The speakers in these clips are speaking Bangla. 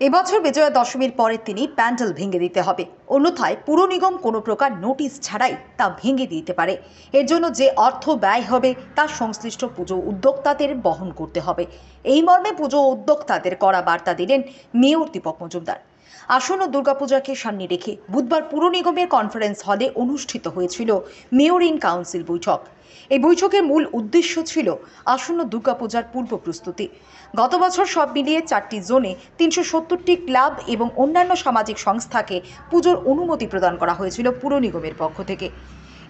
এবছর বিজয়া দশমীর পরের দিনই প্যান্ডেল ভেঙে দিতে হবে, অন্যথায় পুর নিগম কোনো প্রকার নোটিশ ছাড়াই তা ভেঙে দিতে পারে। এর জন্য যে অর্থ ব্যয় হবে তা সংশ্লিষ্ট পুজো উদ্যোক্তাদের বহন করতে হবে। এই মর্মে পুজো উদ্যোক্তাদের কড়া বার্তা দিলেন মেয়র দীপক মজুমদার। আসন্ন দুর্গাপূজাকে সামনে রেখে বুধবার পুর নিগমের কনফারেন্স হলে অনুষ্ঠিত হয়েছিল মেয়র ইন কাউন্সিল বৈঠক। এই বৈঠকের মূল উদ্দেশ্য ছিল আসন্ন দুর্গাপূজার পূর্ব প্রস্তুতি। গত বছর সব মিলিয়ে 4টি জোনে 370টি ক্লাব এবং অন্যান্য সামাজিক সংস্থাকে পুজোর অনুমতি প্রদান করা হয়েছিল পুর নিগমের পক্ষ থেকে।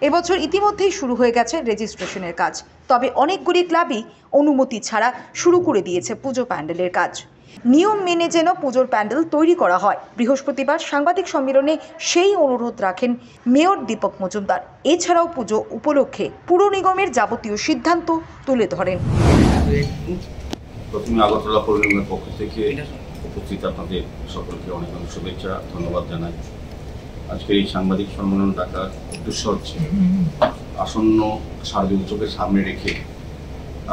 এবছর ইতিমধ্যেই শুরু হয়ে গেছে রেজিস্ট্রেশনের কাজ, তবে অনেকগুলি ক্লাবই অনুমতি ছাড়া শুরু করে দিয়েছে পুজো প্যান্ডেলের কাজ। নিয়ম মেনে যেন পুজোর প্যান্ডেল তৈরি করা হয়। বৃহস্পতিবার সাংবাদিক সম্মেলনে সেই অনুরোধ রাখেন মেয়র দীপক মজুমদার। এছাড়াও পুজো উপলক্ষে পুর নিগমের যাবতীয় সিদ্ধান্ত তুলে ধরেন। প্রথমে আগরতলা পৌর নিগমের পক্ষ থেকে উপস্থিত আপনাদের সকলকে অনেক অনেক শুভেচ্ছা, ধন্যবাদ জানাই। আজকের এই সাংবাদিক সম্মেলন ডাকার উদ্দেশ্য হচ্ছে আসন্ন শারদীয় উৎসবের সামনে রেখে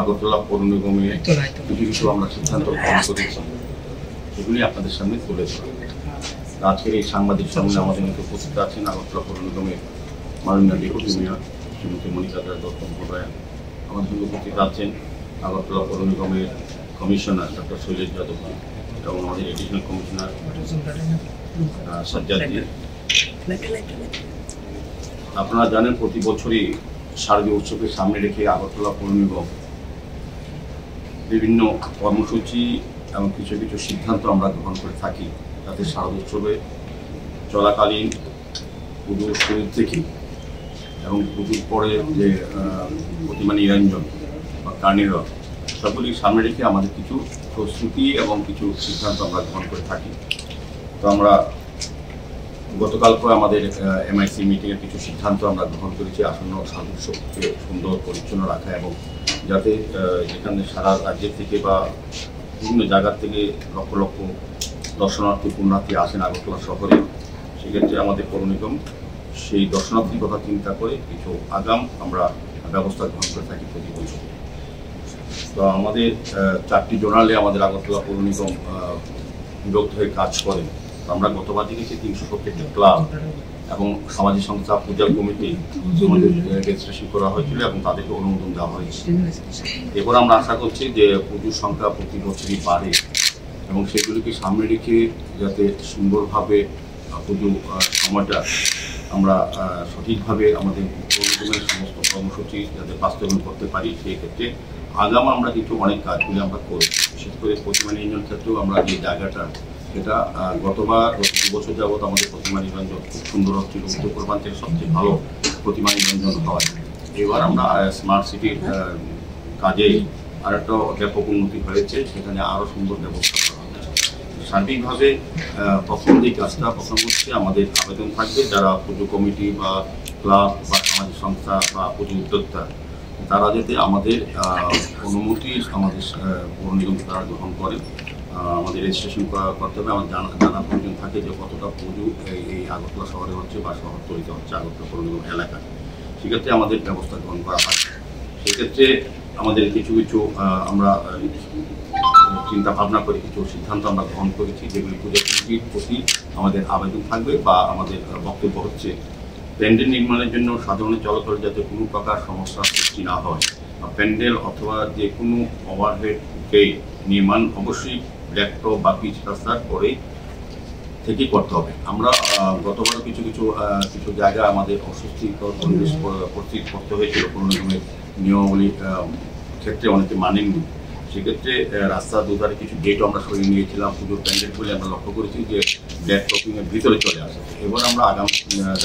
আগরতলা পৌর নিগমে কিছু আমরা সিদ্ধান্ত গ্রহণ করেছি, সেগুলি আপনাদের সামনে তুলে ধরা। আজকের এই সাংবাদিক সম্মেলনে আমাদের মধ্যে উপস্থিত আছেন আগরতলা পৌর নিগমের মাননীয় ডেপুটি মেয়র শ্রীমতী মনিকা দত্ত মহোদয়া। আমাদের সঙ্গে উপস্থিত আছেন আগরতলা পৌর নিগমের কমিশনার ডক্টর শৈলেশ যাদব এবং আমাদের এডিশনাল কমিশনার সাজ্জাদ। আপনারা জানেন প্রতি বছরই শারদীয় উৎসবের সামনে রেখে আগরতলা পৌর নিগম বিভিন্ন কর্মসূচি এবং কিছু কিছু সিদ্ধান্ত আমরা গ্রহণ করে থাকি, যাতে শারদীয় উৎসবে চলাকালীন পুজোর শুরু থেকে এবং পুজোর পরে যে প্রতিমা নিরঞ্জন বা কার্নিভাল সবগুলি সামনে রেখে আমাদের কিছু প্রস্তুতি এবং কিছু সিদ্ধান্ত আমরা গ্রহণ করে থাকি। তো আমরা গতকালকে আমাদের এমআইসি মিটিংয়ের কিছু সিদ্ধান্ত আমরা গ্রহণ করেছি আসন্ন শারদীয় উৎসবকে সুন্দর পরিচ্ছন্ন রাখা এবং যাতে যেখানে সারা রাজ্যের থেকে বা বিভিন্ন জায়গার থেকে লক্ষ লক্ষ দর্শনার্থী পুণ্যার্থী আসেন আগরতলা শহরে, সেক্ষেত্রে আমাদের পৌর নিগম সেই দর্শনার্থীর কথা চিন্তা করে কিছু আগাম আমরা ব্যবস্থা গ্রহণ করে থাকি প্রতি বছর। তো আমাদের 4টি জোনালে আমাদের আগরতলা পৌর নিগম বিভক্ত হয়ে কাজ করেন। তো আমরা গতবার দেখেছি 370টি ক্লাব এবং সামাজিক সংস্থা পূজা কমিটি আমাদের রেজিস্ট্রেশন করা হয়েছিল এবং তাদেরকে অনুমোদন দেওয়া হয়েছে। এরপর আমরা আশা করছি যে পুজোর সংখ্যা প্রতি বছরই বাড়ে এবং সেগুলিকে সামনে রেখে যাতে সুন্দরভাবে পুজো সময়টা আমরা সঠিকভাবে আমাদের পৌরনিগমের সমস্ত কর্মসূচি যাতে বাস্তবায়ন করতে পারি, সেই ক্ষেত্রে আগাম আমরা কিছু অনেক কাজগুলি আমরা করি। বিশেষ করে প্রতিমা নিরঞ্জন ক্ষেত্রেও আমরা যে জায়গাটা সেটা গত 2 বছর যাবৎ আমাদের প্রতিমা নিরঞ্জন খুব সুন্দর হচ্ছিল, উত্তর পূর্বাঞ্চলের সবচেয়ে ভালো প্রতিমা নিরঞ্জন হয়। এবার আমরা স্মার্ট সিটির কাজে আর একটা ব্যাপক উন্নতি হয়েছে, সেখানে আরও সুন্দর ব্যবস্থা করা হয়েছে। সার্বিকভাবে প্রথম যে কাজটা হচ্ছে আমাদের আবেদন থাকবে যারা পুজো কমিটি বা ক্লাব বা সামাজিক সংস্থা বা পুজো উদ্যোক্তা তারা যাতে আমাদের অনুমতি আমাদের পৌর নিগম তারা গ্রহণ করে আমাদের রেজিস্ট্রেশন করতে হবে। আমার জানা প্রয়োজন থাকে যে কতটা পুজো এই আগরতলা শহরে হচ্ছে বা শহরতলিতে হচ্ছে আগরতলা পৌর নিগম এলাকায়, সেক্ষেত্রে আমাদের ব্যবস্থা গ্রহণ করা হয়। সেক্ষেত্রে আমাদের কিছু কিছু আমরা চিন্তা ভাবনা করে কিছু সিদ্ধান্ত আমরা গ্রহণ করেছি, যেগুলি পুজো কমিটির প্রতি আমাদের আবেদন থাকবে বা আমাদের বক্তব্য হচ্ছে প্যান্ডেল নির্মাণের জন্য সাধারণ চলাচলে যাতে কোনো প্রকার সমস্যার সৃষ্টি না হয়। প্যান্ডেল অথবা যে কোনো ওভারহেড গেট নির্মাণ অবশ্যই ব্ল্যাকটপ বা পিচ রাস্তার পরেই থেকেই করতে হবে। আমরা গতবারও কিছু কিছু জায়গায় আমাদের অস্বস্তিকর পরিবেশ পরিস্থিতি করতে হয়েছিল পৌর নিগমের নিয়মাবলী ক্ষেত্রে অনেকে মানেননি, সেক্ষেত্রে রাস্তার দুধারে কিছু গেটও আমরা সরিয়ে নিয়েছিলাম। পুজোর প্যান্ডেলগুলি আমরা লক্ষ্য করেছি যে ব্ল্যাক টপিংয়ের ভিতরে চলে আসে। এবার আমরা আগাম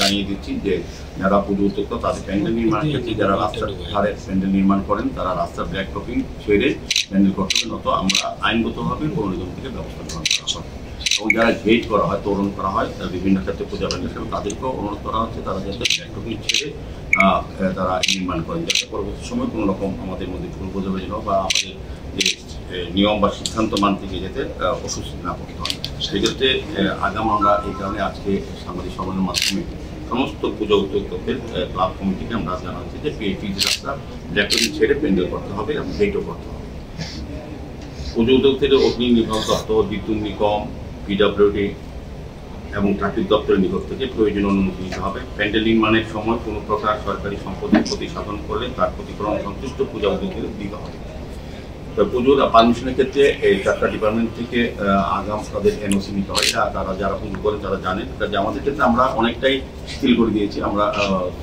জানিয়ে দিচ্ছি যে যারা পুজো উদ্যোক্তা তাদের প্যান্ডেল নির্মাণের ক্ষেত্রে যারা রাস্তার ধারে প্যান্ডেল নির্মাণ করেন তারা রাস্তার ব্ল্যাক টপিং ছেড়ে প্যান্ডেল করতে হবে, নত আমরা আইনগতভাবে পৌর নিগম থেকে ব্যবস্থা গ্রহণ করা হয়। এবং যারা গেট করা হয়, তোরণ করা হয় বিভিন্ন ক্ষেত্রে পূজা প্যান্ডেল সেটা তাদেরকেও অনুরোধ করা হচ্ছে তারা যাতে ব্ল্যাক টপিং ছেড়ে তারা নির্মাণ করেন, যাতে পরবর্তী সময় কোনো রকম আমাদের মধ্যে ভুল বোঝাবুঝি বা আমাদের যে নিয়ম বা সিদ্ধান্ত মানতে গিয়ে যাতে অস্বস্তি না করতে হয়। সেক্ষেত্রে আগাম আমরা এই কারণে আজকে সাংবাদিক সম্মেলনের মাধ্যমে সমস্ত পুজো উদ্যোক্তাদের ক্লাব কমিটিকে আমরা জানাচ্ছি যে পিচ রাস্তা ব্ল্যাক টপিং ছেড়ে প্যান্ডেল করতে হবে এবং গেটও করতে হবে। পুজো উদ্যোক্তাদের অগ্নি নির্বাহক দপ্তর, বিদ্যুৎ নিগম পিডব্লিউডি এবং ট্রাফিক দপ্তরের নিকট থেকে প্রয়োজনীয় অনুমতি নিতে হবে। প্যান্ডেল নির্মাণের সময় কোনো প্রকার সরকারি সম্পত্তির ক্ষতি সাধন করলে তার ক্ষতিপূরণ সংশ্লিষ্ট পূজা উদ্যোগীদের দিতে হবে। তো পুজোর পারমিশনের ক্ষেত্রে এই 4টা ডিপার্টমেন্ট থেকে আগাম তাদের এনওসি নিতে হয়। তারা যারা পুজো করেন তারা জানেন। কাজে আমাদের ক্ষেত্রে আমরা অনেকটাই শিথিল করে দিয়েছি। আমরা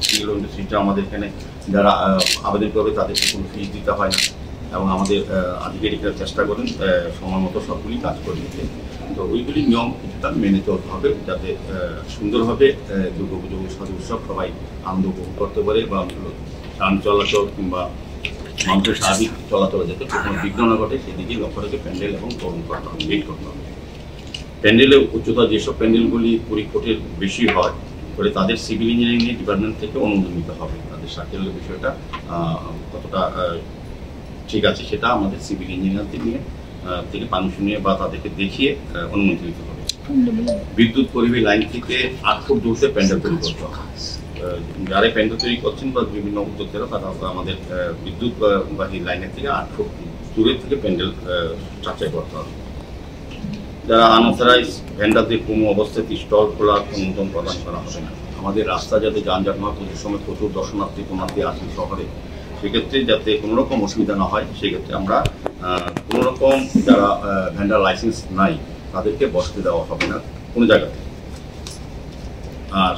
সিঙ্গেল উইন্ডো সিস্টেম, আমাদের এখানে যারা আবেদন করবে তাদেরকে কোনো ফিস দিতে হয় না এবং আমাদের আধিকারিকরা চেষ্টা করেন সময় মতো সবগুলি কাজ করে দিতে। তো ওইগুলি নিয়ম কিছুটা মেনে চলতে হবে যাতে সুন্দরভাবে দুর্গাপুজো সাজু উৎসব সবাই আনন্দ উপভোগ করতে পারে বা যান চলাচল কিংবা মানুষের স্বাভাবিক চলাচলে যাতে কোনো বিঘ্ন না ঘটে সেদিকেই লক্ষ্য রেখে প্যান্ডেল এবং তরুণ করতে হবে, লিড করতে হবে। প্যান্ডেলের উচ্চতা যেসব প্যান্ডেলগুলি 20 ফুটের বেশি হয় ফলে তাদের সিভিল ইঞ্জিনিয়ারিং ডিপার্টমেন্ট থেকে অনুমোদন নিতে হবে। তাদের সার্কেলের বিষয়টা কতটা ঠিক আছে সেটা আমাদের সিভিল ইঞ্জিনিয়ারদের নিয়ে থেকে পারমিশন নিয়ে বা তাদেরকে দেখিয়ে অনুমতি নিতে হবে। বিদ্যুৎ পরিবাহী লাইন থেকে 8 ফুট দূরত্বে প্যান্ডেল তৈরি করতে হবে। যারা প্যান্ডেল তৈরি করছেন বা বিভিন্ন উদ্যোক্তারা তারা আমাদের বিদ্যুৎ বাহী লাইনের থেকে 8 ফুট দূরের থেকে প্যান্ডেল যাচাই করতে হবে। যারা আনঅথরাইজ ভেন্ডারদের কোনো অবস্থায় স্টল খোলার অনুমোদন প্রদান করা হবে না। আমাদের রাস্তা যাতে যানজট না হয়, পুজোর সময় প্রচুর দর্শনার্থী আসেন শহরে, সেক্ষেত্রে যাতে কোনো রকম অসুবিধা না হয় সেক্ষেত্রে আমরা কোনো রকম যারা ভেন্ডার লাইসেন্স নাই তাদেরকে বসতে দেওয়া হবে না কোনো জায়গাতে। আর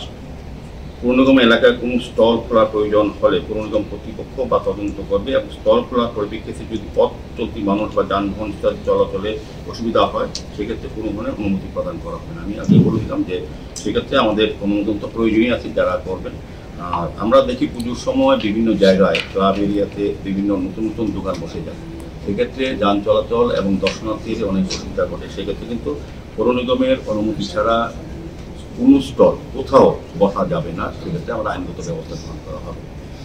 পৌর নিগম এলাকায় কোনো স্টল খোলার প্রয়োজন হলে পৌর নিগম কর্তৃপক্ষ বা তদন্ত করবে এবং স্টল খোলার পরিপ্রেক্ষিতে যদি পথ চলতি মানুষ বা যানবাহন চলাচলে অসুবিধা হয় সেক্ষেত্রে কোনো ধরনের অনুমতি প্রদান করা হবে না। আমি আগে বলেছিলাম যে সেক্ষেত্রে আমাদের অনুমোদন তো প্রয়োজনই আছে যারা করবেন। আর আমরা দেখি পুজোর সময় বিভিন্ন জায়গায় ক্লাব এরিয়াতে বিভিন্ন নতুন নতুন দোকান বসে যায়, সেক্ষেত্রে যান চলাচল এবং দর্শনার্থীর অনেক অসুবিধা ঘটে। সেক্ষেত্রে কিন্তু পৌর নিগমের অনুমতি ছাড়া কোনো স্টল কোথাও বসা যাবে না, সেক্ষেত্রে আমরা আইনগত ব্যবস্থা গ্রহণ করা হবে।